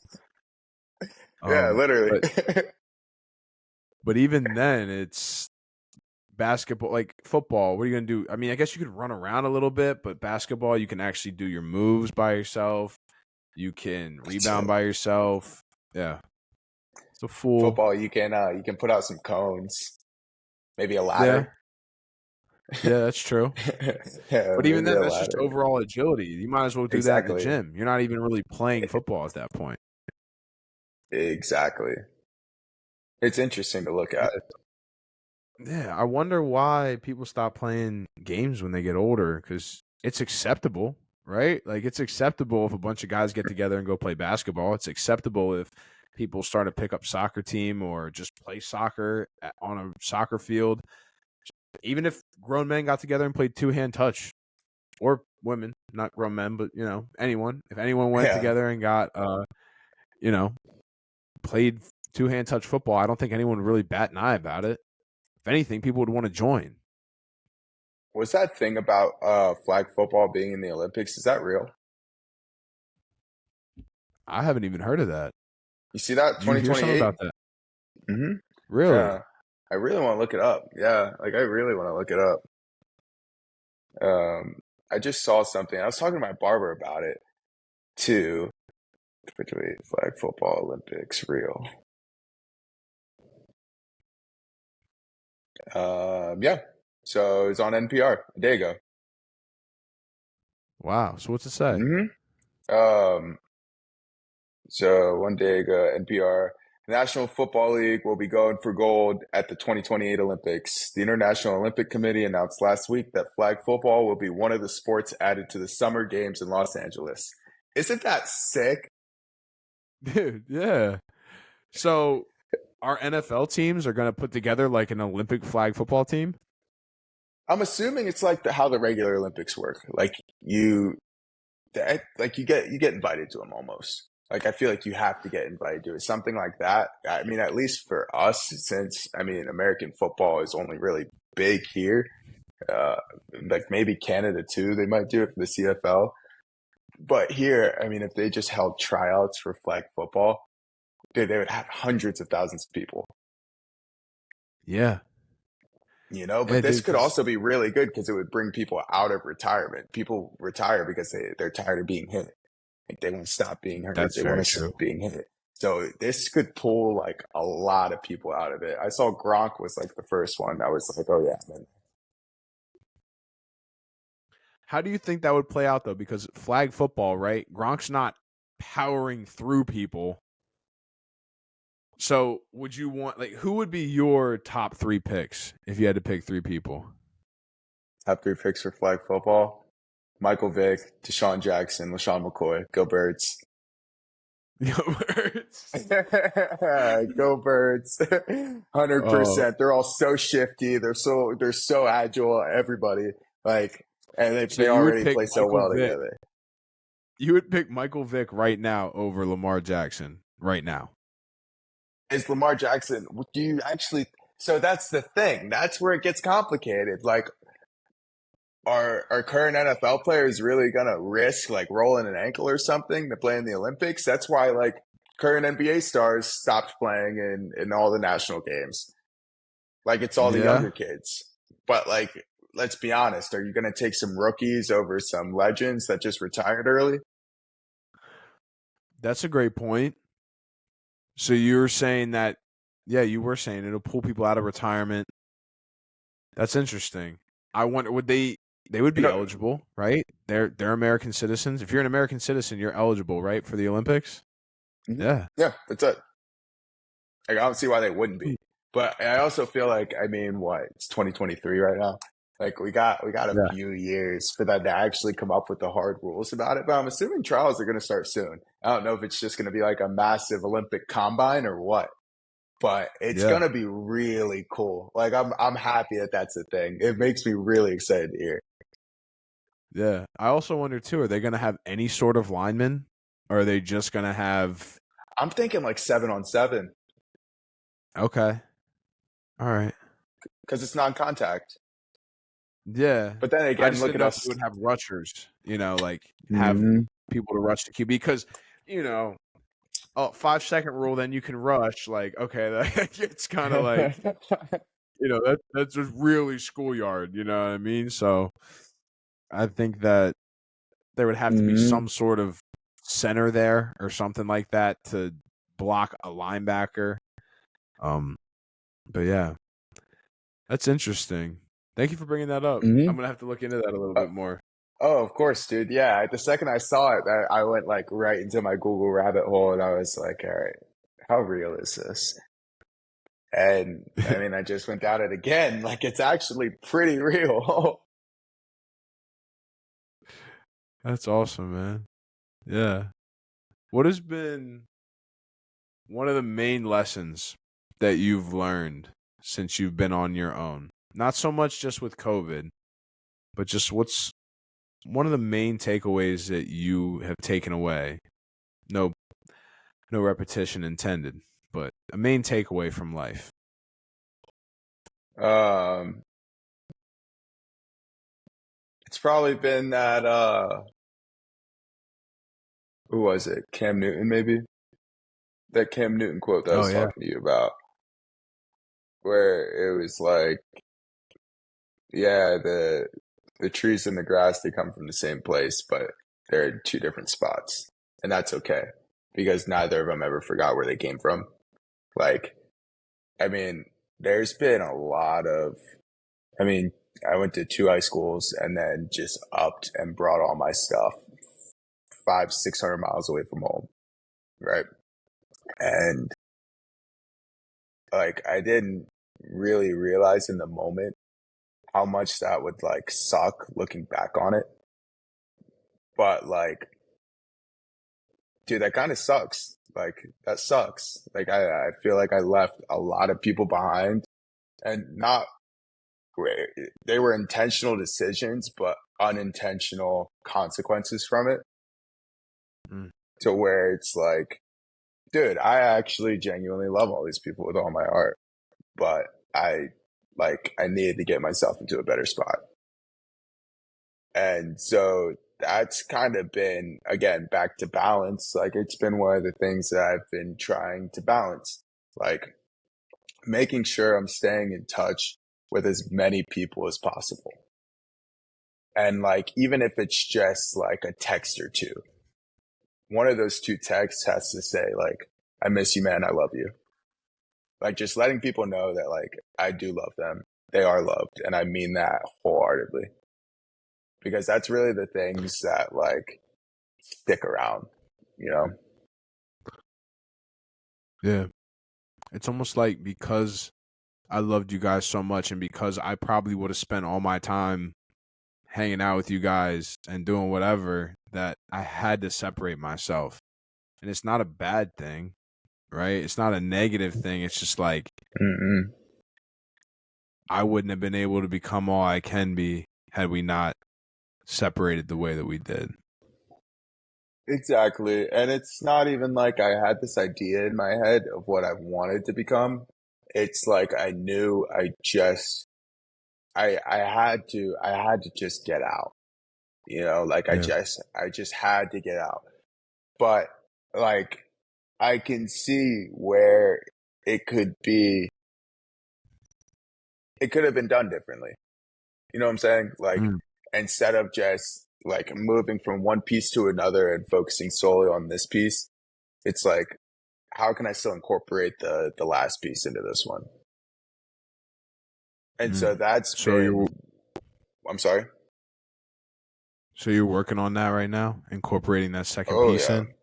Yeah, literally. But even then, it's basketball. Like football, what are you gonna do? I mean, I guess you could run around a little bit, but basketball, you can actually do your moves by yourself. You can That's rebound it. by yourself. Yeah, it's a fool. Football, you can put out some cones, maybe a Yeah, ladder. yeah, that's true. Yeah, But even maybe then, a that's just ladder. overall agility. You might as well do that in the Exactly. gym. You're not even really playing football at that point. Exactly. It's interesting to look at. Yeah, I wonder why people stop playing games when they get older because it's acceptable, right? Like it's acceptable if a bunch of guys get together and go play basketball. It's acceptable if people start to pick up soccer team or just play soccer on a soccer field. Even if grown men got together and played two-hand touch, or women, not grown men, but anyone. If anyone went Yeah. together and got you know, played two-hand touch football, I don't think anyone would really bat an eye about it. If anything, people would want to join. Was that thing about flag football being in the Olympics? Is that real? I haven't even heard of that. You see that Did you hear something 2028? about that? Mm-hmm. Really? Yeah. I really want to look it up. Yeah, like I really want to look it up. Um, I just saw something. I was talking to my barber about it too. Wait, flag football Olympics real. Yeah. So it's on NPR a day ago. Wow. So what's it say? Um, so one day ago, NPR, the National Football League will be going for gold at the 2028 Olympics. The International Olympic Committee announced last week that flag football will be one of the sports added to the Summer Games in Los Angeles. Isn't that sick? Dude, yeah. So our NFL teams are going to put together like an Olympic flag football team? I'm assuming it's like how the regular Olympics work. Like you get invited to them almost. Like I feel like you have to get invited to it. Something like that. I mean, at least for us, since I mean, American football is only really big here. Uh, like maybe Canada too. They might do it for the CFL. But here, I mean, if they just held tryouts for flag football, dude, they would have hundreds of thousands of people. Yeah. But Yeah, this dude, could because also be really good because it would bring people out of retirement. People retire because they're tired of being hit. Like they want to stop being hurt. that's They want very to true. stop being hit. So this could pull like a lot of people out of it. I saw Gronk was like the first one. I was like, oh yeah, man. How do you think that would play out though? Because flag football, right? Gronk's not powering through people. So would you want like who would be your top 3 picks if you had to pick 3 people? Top three picks for flag football: Michael Vick, Deshaun Jackson, LaShawn McCoy. Go Birds. Words. Go Birds. Oh, 100%. They're all so shifty. They're so agile. Everybody like, and so they already play so well together. You would pick Michael Vick right now over Lamar Jackson right now. Is Lamar Jackson? Do you actually? So that's the thing. That's where it gets complicated. Like, are current NFL players really gonna risk like rolling an ankle or something to play in the Olympics? That's why like current NBA stars stopped playing in all the national games. Like it's all the Yeah, younger kids. But like, let's be honest. Are you gonna take some rookies over some legends that just retired early? that's a great point. So you're saying that, yeah, you were saying it'll pull people out of retirement. That's interesting. I wonder would they would You be know, eligible, right? They're American citizens. If you're an American citizen, you're eligible, right, for the Olympics? mhm. Yeah. Yeah, that's it. Like, I don't see why they wouldn't be. But I also feel like, I mean, what, it's 2023 right now. Like we got a Yeah. few years for them to actually come up with the hard rules about it. But I'm assuming trials are going to start soon. I don't know if it's just going to be like a massive Olympic combine or what, but it's Yeah. going to be really cool. Like I'm happy that that's a thing. It makes me really excited to hear. Yeah. I also wonder too, are they going to have any sort of linemen or are they just going to have I'm thinking like 7-on-7 okay. All right. because it's non-contact. Yeah. But then I again, just look didn't at know if us. they would have rushers, like have Mhm. people to rush the QB because, you know, 5 second rule, then you can rush. Like, okay, that it's kind of like, that's just really schoolyard, you know what I mean? So I think that there would have to be Mhm. some sort of center there or something like that to block a linebacker. Um, but yeah, that's interesting. Thank you for bringing that up. I'm Mhm. gonna have to look into that a little bit more. Oh, of course, dude. Yeah, the second I saw it, I went like right into my Google rabbit hole, and I was like, "All right, how real is this?" And I mean, I just went down it again. Like, it's actually pretty real. That's awesome, man. Yeah. What has been one of the main lessons that you've learned since you've been on your own? Not so much just with COVID, but just what's one of the main takeaways that you have taken away? No, no repetition intended, but a main takeaway from life. Um, it's probably been that who was it? Cam Newton, maybe? That Cam Newton quote that I Oh was yeah. talking to you about, where it was like, yeah, the trees and the grass, they come from the same place, but they're in two different spots. And that's okay because neither of them ever forgot where they came from. Like, I mean, there's been a lot of, I mean, I went to two high schools and then just upped and brought all my stuff 500-600 miles away from home. Right. And like, I didn't really realize in the moment how much that would like suck looking back on it. But like, dude, that kind of sucks. Like, that sucks. Like, I feel like I left a lot of people behind and not, they were intentional decisions, but unintentional consequences from it Mm. to where it's like, dude, I actually genuinely love all these people with all my heart, but I I needed to get myself into a better spot. And so that's kind of been, again, back to balance. Like, it's been one of the things that I've been trying to balance, like making sure I'm staying in touch with as many people as possible. And like, even if it's just like a text or two, one of those two texts has to say, like, I miss you, man. I love you. Like, just letting people know that, like, I do love them. They are loved. And I mean that wholeheartedly because that's really the things that, like, stick around, you know? Yeah. It's almost like because I loved you guys so much and because I probably would have spent all my time hanging out with you guys and doing whatever, that I had to separate myself. And it's not a bad thing, right? It's not a negative thing. It's just like Mm-mm. I wouldn't have been able to become all I can be had we not separated the way that we did. Exactly. And it's not even like I had this idea in my head of what I wanted to become. It's like I knew I had to just get out. You know, like Yeah. I just had to get out. But like I can see where it could be it could have been done differently. You know what I'm saying? Like Mm. instead of just like moving from one piece to another and focusing solely on this piece, it's like how can I still incorporate the last piece into this one? And so Mm. that's So you're been I'm sorry. so you're working on that right now, incorporating that second Oh piece yeah. in.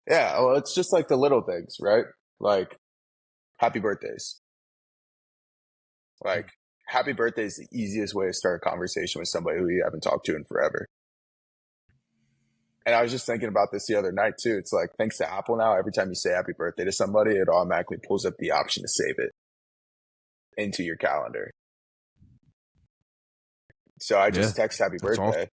Yeah, well it's just like the little things, right? Like happy birthdays. Like happy birthday is the easiest way to start a conversation with somebody who you haven't talked to in forever. And I was just thinking about this the other night too. It's like thanks to Apple now, every time you say happy birthday to somebody, it automatically pulls up the option to save it into your calendar. So I Yeah, just text happy that's awesome. birthday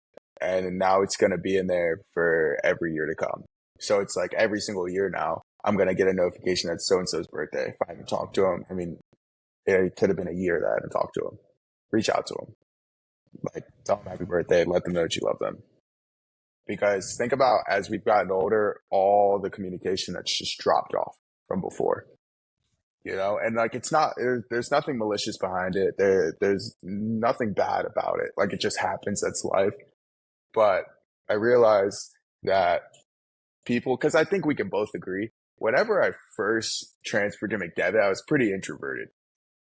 and now it's going to be in there for every year to come. So it's like every single year now, I'm going to get a notification that so and so's birthday. If I haven't talked to him, I mean, it could have been a year that I haven't talked to him. Reach out to him, like tell them happy birthday, let them know that you love them. Because think about as we've gotten older, all the communication that's just dropped off from before. You know, and like it's not there's nothing malicious behind it. There's nothing bad about it. Like it just happens. That's life. But I realized that people, because I think we can both agree, whenever I first transferred to McDevitt, I was pretty introverted,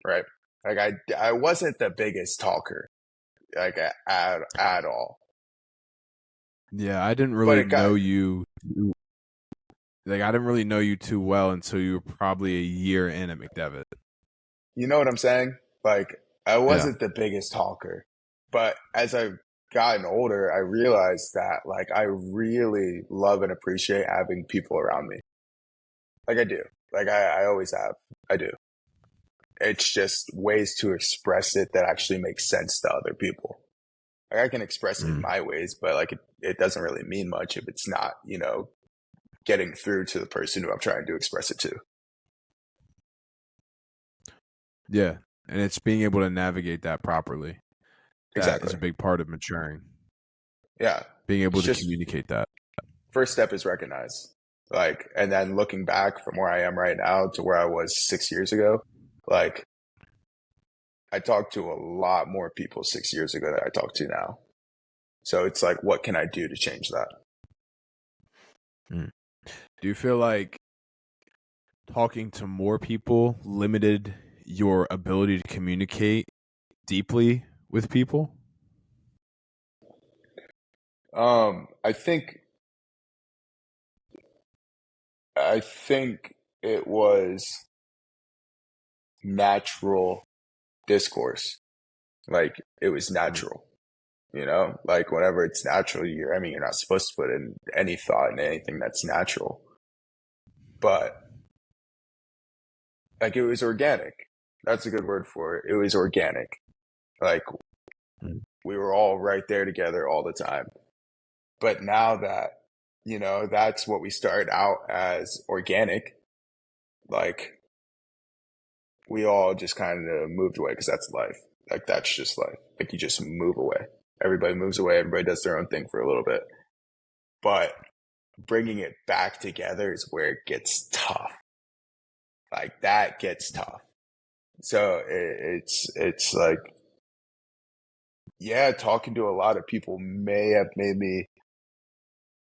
right? Like I wasn't the biggest talker, like at all. Yeah, I didn't But really it got, know you. Like, I didn't really know you too well until you were probably a year in at McDevitt. you know what I'm saying? Like I Yeah. wasn't the biggest talker, but as I've gotten older, I realized that like I really love and appreciate having people around me. Like I do. Like I always have. I do. It's just ways to express it that actually make sense to other people. Like I can express it in Mm. my ways, but like it doesn't really mean much if it's not, you know, getting through to the person who I'm trying to express it to. Yeah. And it's being able to navigate that properly. That is Exactly. a big part of maturing. Yeah. Being able It's to just communicate that. first step is recognize. Like, and then looking back from where I am right now to where I was 6 years ago, like I talked to a lot more people 6 years ago than I talk to now. So it's like, what can I do to change that? Mm. Do you feel like talking to more people limited your ability to communicate deeply with people? I think I think it was natural discourse. Like it was Mm. natural, you know, like whenever it's natural, I mean, you're not supposed to put in any thought in anything that's natural, but like it was organic. That's a good word for it. It was organic. Like Mm. we were all right there together all the time. But now that, you know, that's what we started out as organic, like we all just kind of moved away because that's life. Like that's just life. Like you just move away. Everybody moves away. Everybody does their own thing for a little bit. But bringing it back together is where it gets tough. Like that gets tough. So it's like, yeah, talking to a lot of people may have made me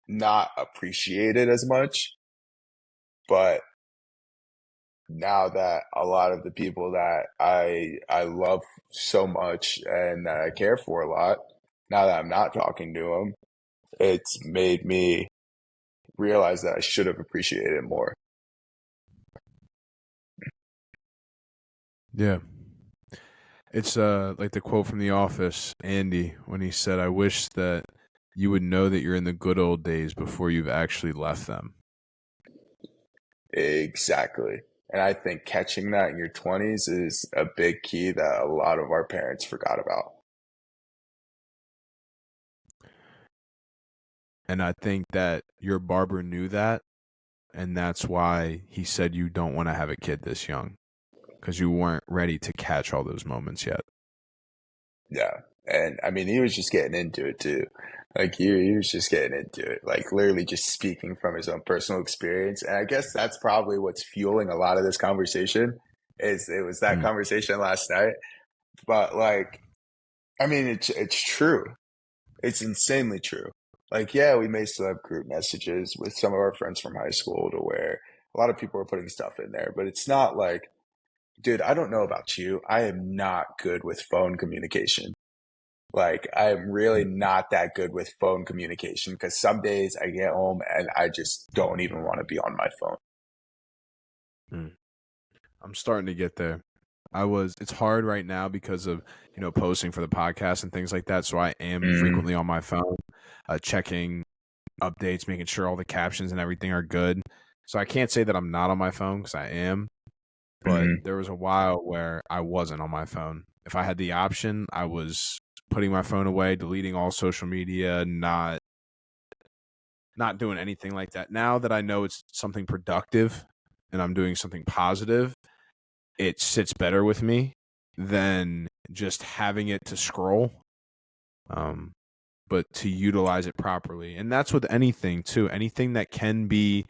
not appreciate it as much, but now that a lot of the people that I love so much and that I care for a lot, now that I'm not talking to them, it's made me realize that I should have appreciated it more. Yeah. It's like the quote from The Office, Andy, when he said, "I wish that you would know that you're in the good old days before you've actually left them." Exactly. And I think catching that in your 20s is a big key that a lot of our parents forgot about. And I think that your barber knew that, and that's why he said you don't want to have a kid this young, because you weren't ready to catch all those moments yet. Yeah. And I mean, he was just getting into it too. Like he was just getting into it, like literally just speaking from his own personal experience. And I guess that's probably what's fueling a lot of this conversation is it was that Mm. conversation last night. But like, I mean, it's true. It's insanely true. Like, yeah, we may still have group messages with some of our friends from high school to where a lot of people are putting stuff in there, but it's not like, dude, I don't know about you. I am not good with phone communication. Like, I am really not that good with phone communication because some days I get home and I just don't even want to be on my phone. Mm. I'm starting to get there. It's hard right now because of, posting for the podcast and things like that. So I am Mm, frequently on my phone, checking updates, making sure all the captions and everything are good. So I can't say that I'm not on my phone because I am, but mm, there was a while where I wasn't on my phone. If I had the option, I was putting my phone away, deleting all social media, not doing anything like that. Now that I know it's something productive and I'm doing something positive, it sits better with me than just having it to scroll. Um, but to utilize it properly. And that's with anything too. Anything that can be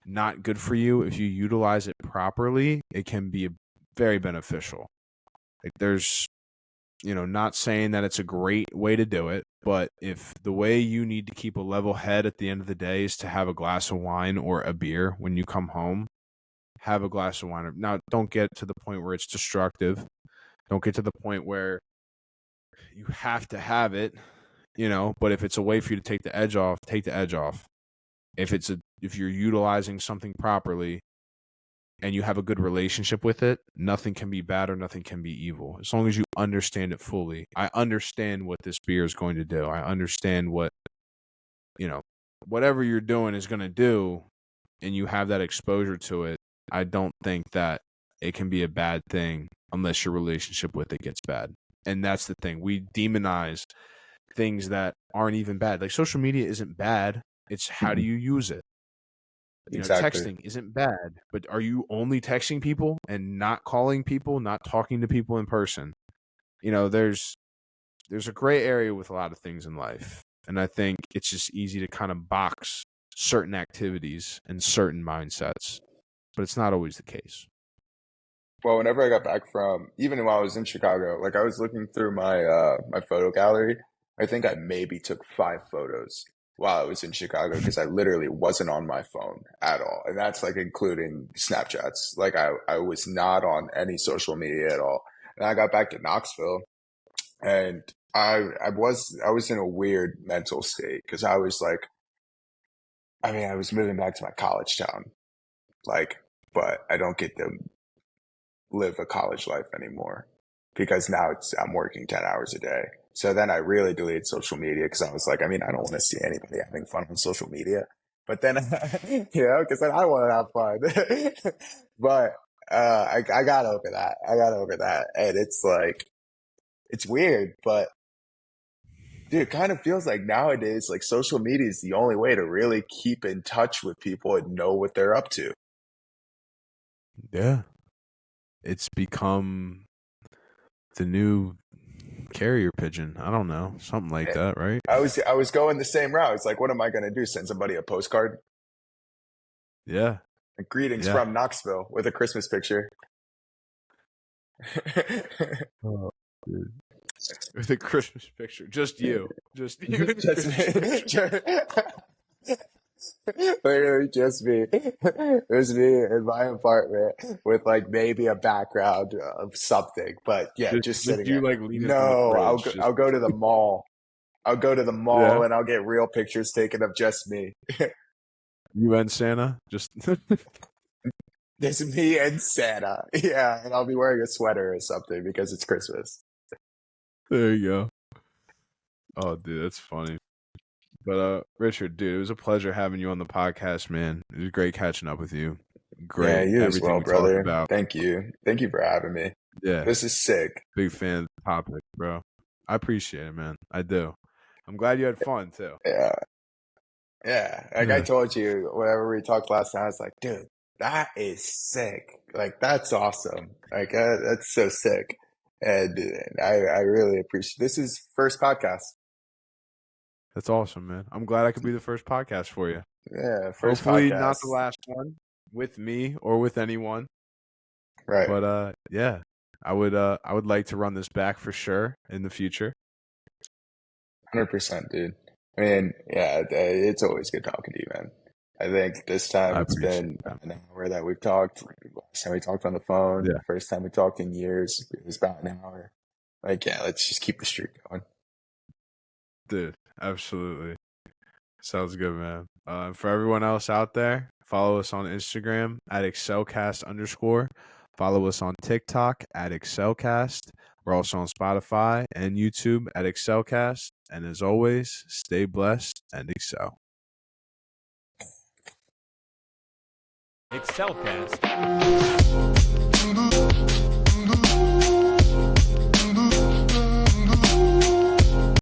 not good for you, if you utilize it properly, it can be very beneficial. Like there's, not saying that it's a great way to do it, but if the way you need to keep a level head at the end of the day is to have a glass of wine or a beer when you come home, have a glass of wine. Now, don't get to the point where it's destructive. Don't get to the point where you have to have it, but if it's a way for you to take the edge off, take the edge off. If you're utilizing something properly and you have a good relationship with it, nothing can be bad or nothing can be evil. As long as you understand it fully. I understand what this beer is going to do. I understand what, you know, whatever you're doing is going to do, and you have that exposure to it. I don't think that it can be a bad thing unless your relationship with it gets bad. And that's the thing. We demonize things that aren't even bad. Like social media isn't bad. It's how do mm. you use it? Exactly. Texting isn't bad, but are you only texting people and not calling people, not talking to people in person? There's a gray area with a lot of things in life. And I think it's just easy to kind of box certain activities and certain mindsets, but it's not always the case. Well, whenever I got back from, even while I was in Chicago, like I was looking through my photo gallery. I think I maybe took 5 photos while I was in Chicago because I literally wasn't on my phone at all. And that's like including Snapchats. Like I was not on any social media at all. And I got back to Knoxville and I was in a weird mental state because I was like, I mean, I was moving back to my college town, like, but I don't get to live a college life anymore because now I'm working 10 hours a day. So then I really deleted social media because I was like, I mean, I don't want to see anybody having fun on social media. But then, because then I want to have fun. But I got over that. I got over that. And it's like, it's weird, but dude, it kind of feels like nowadays, like social media is the only way to really keep in touch with people and know what they're up to. Yeah. It's become the new carrier pigeon. I don't know. Something like Eh, that, right? I was going the same route. It's like, what am I going to do? Send somebody a postcard? Yeah. Greetings Yeah. from Knoxville with a Christmas picture. Oh, dude. With a Christmas picture. Just you. Just you with a Just Christmas me. picture. Literally just me. There's me in my apartment with like maybe a background of something. But yeah, just Just sitting you there. like leaning on the No, fridge. Just I'll go to the mall. I'll go to the mall yeah. and I'll get real pictures taken of just me. You and Santa. Just There's me and Santa. Yeah, and I'll be wearing a sweater or something because it's Christmas. There you go. Oh, dude, that's funny. But Richard, dude, it was a pleasure having you on the podcast, man. It was great catching up with you. Yeah, Great, you as everything well, we talked brother. about. Thank you. Thank you for having me. Yeah, This is sick. big fan of the topic, bro. I appreciate it, man. I do. I'm glad you had fun too. Yeah. Yeah. Like I Yeah, told you, whenever we talked last time, I was like, dude, that is sick. Like, that's awesome. Like, that's so sick. And I really appreciate this is first podcast. that's awesome, man. I'm glad I could be the first podcast for you. Yeah, first Hopefully, not podcast. the last one with me or with anyone. Right. But yeah, I would like to run this back for sure in the future. 100%, dude. I mean, yeah, it's always good talking to you, man. I think this time I it's appreciate been that. about an hour that we've talked. Last time we talked on the phone, Yeah, first time we talked in years, it was about an hour. Like, yeah, let's just keep the streak going. dude, absolutely. Sounds good, man. For everyone else out there, follow us on Instagram at excelcast_. Follow us on TikTok at excelcast. We're also on Spotify and YouTube at excelcast. And as always, stay blessed and excel. Excelcast.